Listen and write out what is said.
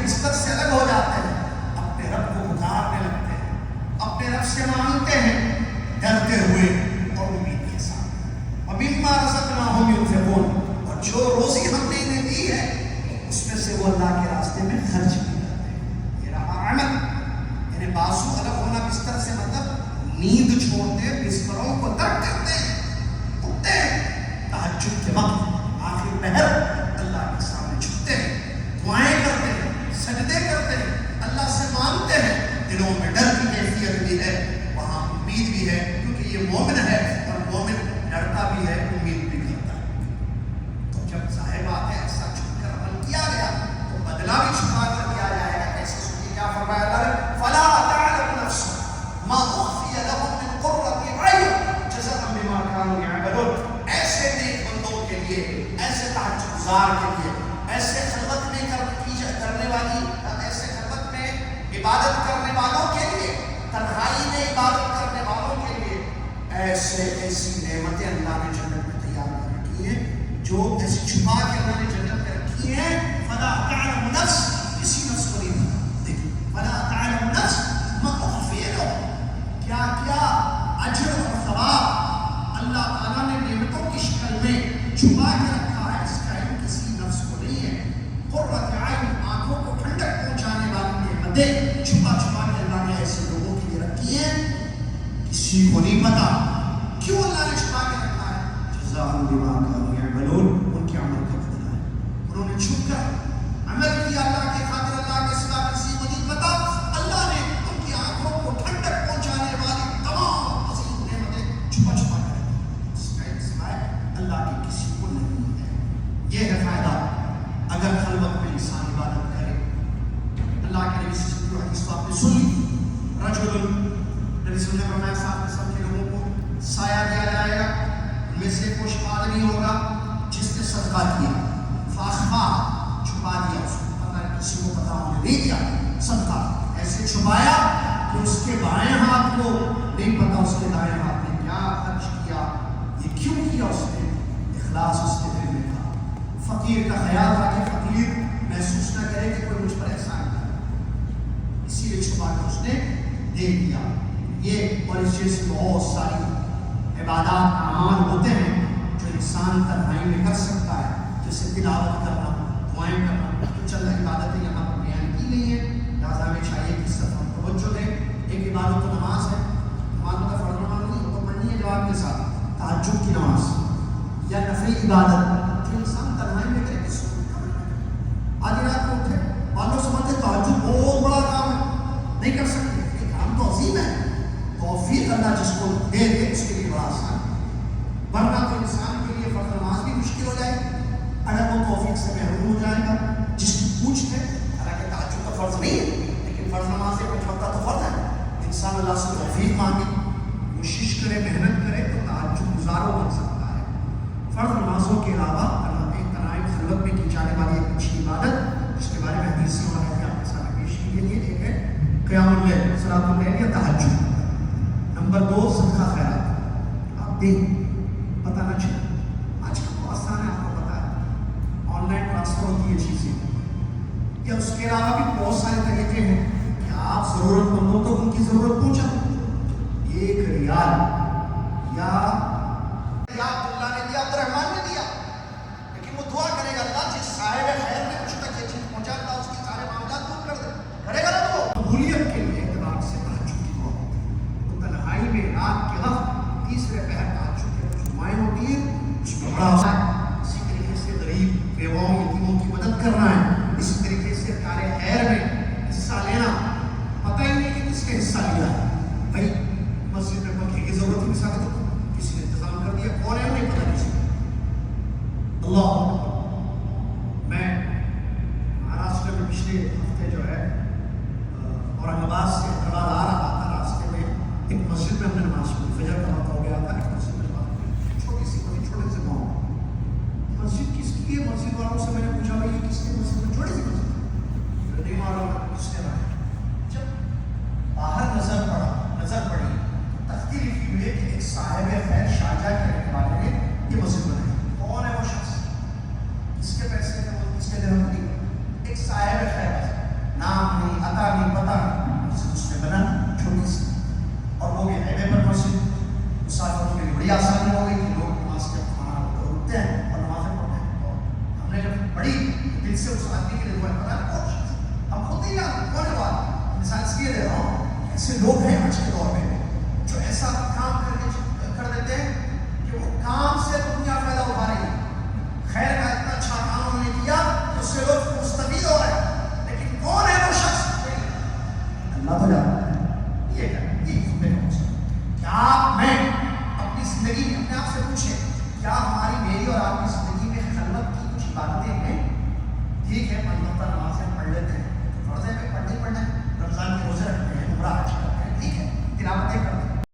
بستر سے الگ ہو جاتے ہیں، اپنے رب کو پکارنے لگتے ہیں، اپنے رب سے مانگتے ہیں ڈرتے ہوئے اور امید کے ساتھ. وَمِمَّا رَزَقْنَاهُمْ يُنْفِقُونَ، اور جو روزی ہم نے انہیں دی ہے اس میں سے وہ اللہ کے راستے میں خرچ بھی کرتے ہیں. یہ رہا عمل. یعنی بازو الگ ہونا بستر سے مطلب نیند چھوڑتے، بستروں کو ترک کرتے ہیں، اٹھتے ہیں تہجد کے وقت آخر پہر اللہ کے سامنے جھکتے ہیں، دعائیں کرتے ہیں، سجدے کرتے ہیں، اللہ سے مانگتے ہیں. دلوں میں ڈر کی کیفیت بھی ہے، وہاں امید بھی ہے، کیونکہ یہ مومن ہے اور مومن ڈرتا بھی ہے، امید بھی کرتا ہے. تو جب ظاہر بات ہے ایسا چھپ کر عمل کیا گیا تو بدلہ بھی چھپا کر دیا جائے گا. کیسے سنیے کیا فرمایا اللہ نے، فَلَا تَعْلَمُ نَفْسٌ مَا أُخْفِيَ لَهُم مِّن قُرَّةِ أَعْيُنٍ جَزَاءً بِمَا كَانُوا يَعْمَلُونَ. ایسے نیک بندوں کے لیے، ایسے تہجد گزار کے لیے، ایسے خلوت میں کرنے والی، ایسے خلوت میں عبادت کرنے والوں کے لیے، تنہائی میں عبادت کرنے والوں کے لیے ایسی نعمتیں اللہ نے جنت میں تیار کر رکھی ہیں، جو ایسی چھپا کے اللہ نے جنت میں رکھی ہیں. فَلَا تَعْلَمُ نَفْسٌ، کسی نفس کو نہیں پتا. دیکھیں فَلَا تَعْلَمُ نَفْسٌ مَا أُخْفِيَ لَهُم، کیا کیا اجر اور ثواب اللہ تعالیٰ نے نعمتوں کی شکل میں چھپا کے رکھا ہے، اس کا علم کسی نفس کو نہیں ہے. قرۃ عین، آنکھوں کو ٹھنڈک پہنچانے والی نعمتیں چھپا چھپا کے اللہ نے ایسے لوگوں کے لیے رکھی ہیں، کسی کو نہیں پتا. کیوں اللہ نے چھپا کے رکھا ہے؟ جزاء بما كانوا يعملون، ان کے عمل کا بدلہ ہے. انہوں نے چھپ کر عمل کیا اللہ کے خاطر، اللہ کے سوا کسی کو نہیں پتا. اللہ نے ان کی آنکھوں کو ٹھنڈک پہنچانے والی تمام عظیم نعمتیں چھپا چھپا کر رکھی. اس کا ایک سوائے اللہ کی کسی کو نہیں ہے. یہ ہے فائدہ اگر خلوت میں انسان عبادت کرے. اللہ کے نبی صلی اللہ علیہ وسلم حدیث آپ نے سنی، رجل، نبی صلی اللہ علیہ وسلم نے فرمایا 7 قسم کے لوگوں کو سایہ دیا جائے گا، ان میں سے کوئی آدمی ہوگا جس نے صدقہ کیا، فاخفا، چھپا دیا، اس کو پتہ ہے، کسی کو پتہ ہونے نہیں دیا، صدقہ ایسے چھپایا کہ اس کے بائیں ہاتھ کو نہیں پتا اس کے دائیں ہاتھ نے کیا خرچ کیا. یہ کیوں کیا؟ اس نے اخلاص اس کے دل میں تھا. فقیر کا خیال تھا کہ فقیر محسوس نہ کرے کہ کوئی مجھ پر احسان کرے، اسی لیے چھپا کر اس نے دے دیا. یہ اور اس جیسی بہت ساری عبادات اعمال ہوتے ہیں جو انسان تنہائی میں کر سکتا ہے، جیسے تلاوت کرنا، دعائیں کرنا. تو چند عبادتیں یہاں پر بیان کی گئی ہیں، لہٰذا ہمیں چاہیے کہ اس طرف ہم توجہ دیں. ایک عبادت تو نماز ہے، نماز کا فرض نماز نہیں، وہ پڑھنی ہے جواب کے ساتھ. تہجد کی نماز یا نفلی عبادت جو انسان تنہائی میں کرے، کس کو آدھی رات کو اٹھے، والوں سمجھتے تہجد بہت بڑا کام ہے، نہیں کر سکتے. یہ کام تو عظیم ہے، توفیق اللہ جس کو دے دے اس کے لیے بڑا آسان. ورنہ تو انسان کے لیے فرض نماز بھی مشکل ہو جائے اگر وہ توفیق سے محروم ہو جائے گا. جس کی پوچھ ہے، حالانکہ تہجد کا فرض نہیں ہے لیکن فرض نماز سے کچھ وقت تو فرض ہے. انسان اللہ سے توفیق مانگے، کوشش کرے، محنت کرے تو تہجد گزارو بن سکتا ہے. فرض نمازوں کے علاوہ تنہائی خلوت میں کی جانے والی ایک اچھی عبادت جس کے بارے میں حدیث اور آیتیں آپ کے سامنے پیش کی گئی ہے، ایک ہے قیام اللیل، صلاۃ اللیل یا تہجد. نمبر 2 صدقہ خیرات. آپ دیں، پتہ نہ چلے. آج کل تو آسان ہے، آپ کو پتہ ہے، آن لائن ٹرانسفر ہوتی ہے چیزیں. یا اس کے علاوہ بھی بہت سارے طریقے ہیں کہ آپ ضرورت مندوں تک ان کی ضرورت پہنچا. 1 ریال یا اللہ نے دیا، عبدالرحمان نے دیا، لیکن وہ دعا کرے گا اللہ جس صاحب خیر نے مجھ تک یہ چیز پہنچاتا اس کی سارے معاملات دور کر دے، کرے گا نا. تو قبولیت کے لیے اعتبار سے تہجد کی دعا ہوتی ہے. تو تنہائی میں رات کے وقت تیسرے پہر تہجد کے کچھ دعائیں ہوتی ہیں، اس میں بڑا ہوتا ہے. اسی طریقے سے غریب بیواؤں یتیموں کی مدد کرنا ہے. اسی طریقے سے کارے خیر میں حصہ لینا. پتہ ہی نہیں کہ کس نے حصہ لیا ہے. بھائی مسجد میں پنکھے کی ضرورت ہی مثال تو کسی نے انتظام کر دیا، کون ہے نہیں پتہ کسی. اللہ میں مہاراشٹر میں پچھلے ہفتے جو ہے اورنگ آباد سے حیدرآباد آ رہا تھا، راستے میں ایک مسجد میں ہم نے نماز پڑھی. فجر کا وقت ہو گیا تھا. ایک مسجد میں چھوٹی سی مسجد، چھوٹے سے گاؤں. مسجد کس کی ہے؟ مسجد والوں سے میں نے پوچھا بھائی یہ کس کی مسجد ہے؟ چھوٹی سی مسجد ہے، نہیں معلوم کس نے بنائی. جب باہر نظر پڑی تختی لکھی ہوئی ہے کہ ایک صاحب خیر شارجہ کے رہنے والے نے یہ مسجد بنائی. کون ہے وہ شخص؟ اس کے پیسے میں وہ اس کے درہم نہیں، ایک صاحب خیر. جانتا نہیں پتا نہیں، اس نے بنا چھوٹی سی، اور وہ بھی ہائی وے پر مسجد، مسافروں کے لیے بڑی آسانی ہو گئی کہ لوگ نماز کے کھانا رکتے ہیں اور نمازیں پڑھتے ہیں. اور ہم نے جب پڑھی دل سے اس آدمی کے لیے دعا کرا، ہم خود نہیں جانتے کون ہے بات، مثال اس لیے دے رہا ہوں، ایسے لوگ ہیں آج کے دور میں جو ایسا کام کر دیتے ہیں کہ وہ کام سے دنیا فائدہ اٹھا رہی ہے. خیر کا اتنا اچھا کام انہوں نے کیا کہ اس سے لوگ مستفید ہو رہے ہیں، لیکن کون ہے وہ شخص؟ اللہ تو جانتا ہے. یہ کیا میں اپنی زندگی میں اپنے آپ سے پوچھیں، کیا ہماری میری اور آپ کی زندگی میں خلوت کی کچھ عبادتیں ہیں؟ ٹھیک ہے، منگتا نمازیں ہم پڑھ لیتے ہیں، فرض ہے کہ پڑھنے رمضان کے روزے رکھتے ہیں، عمرہ حج کرتے ہیں، ٹھیک ہے، تلاوتیں کرتے ہیں،